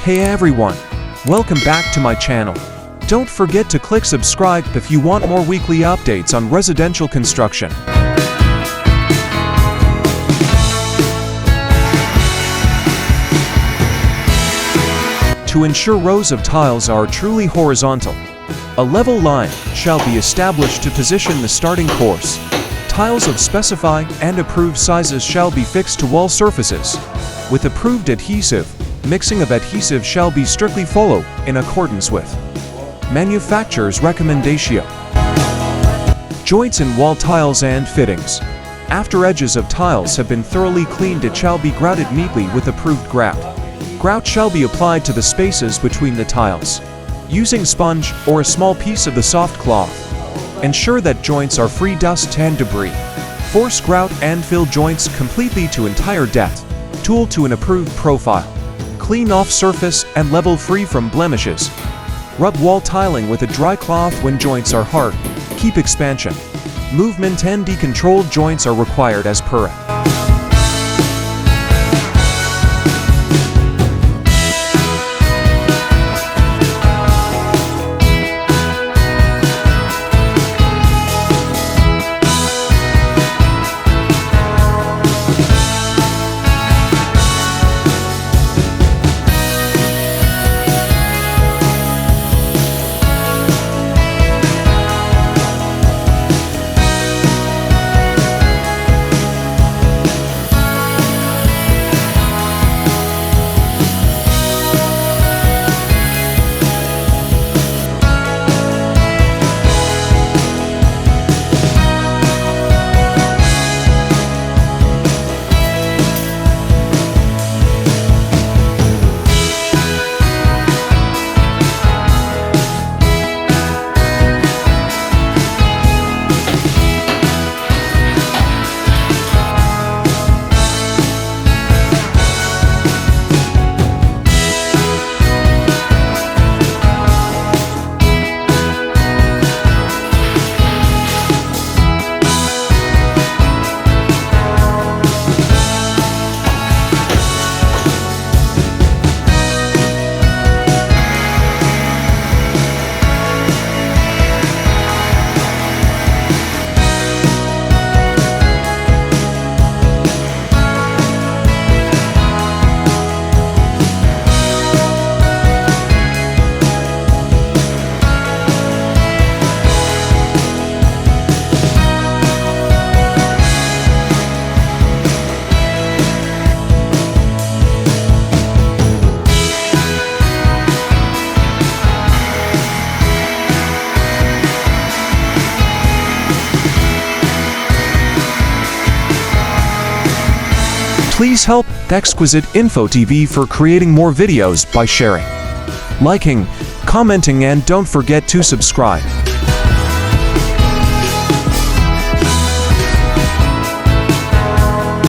Hey everyone! Welcome back to my channel. Don't forget to click subscribe if you want more weekly updates on residential construction. To ensure rows of tiles are truly horizontal, a level line shall be established to position the starting course. Tiles of specified and approved sizes shall be fixed to wall surfaces. With approved adhesive, mixing of adhesive shall be strictly followed in accordance with manufacturer's recommendation. Joints in wall tiles and fittings. After edges of tiles have been thoroughly cleaned, it shall be grouted neatly with approved grout. Grout shall be applied to the spaces between the tiles, using sponge or a small piece of the soft cloth. Ensure that joints are free dust and debris. Force grout and fill joints completely to entire depth. Tool to an approved profile. Clean off surface and level free from blemishes. Rub wall tiling with a dry cloth when joints are hard. Keep expansion, movement and decontrolled joints are required as per. Please help Exquisite Info TV for creating more videos by sharing, liking, commenting, and don't forget to subscribe.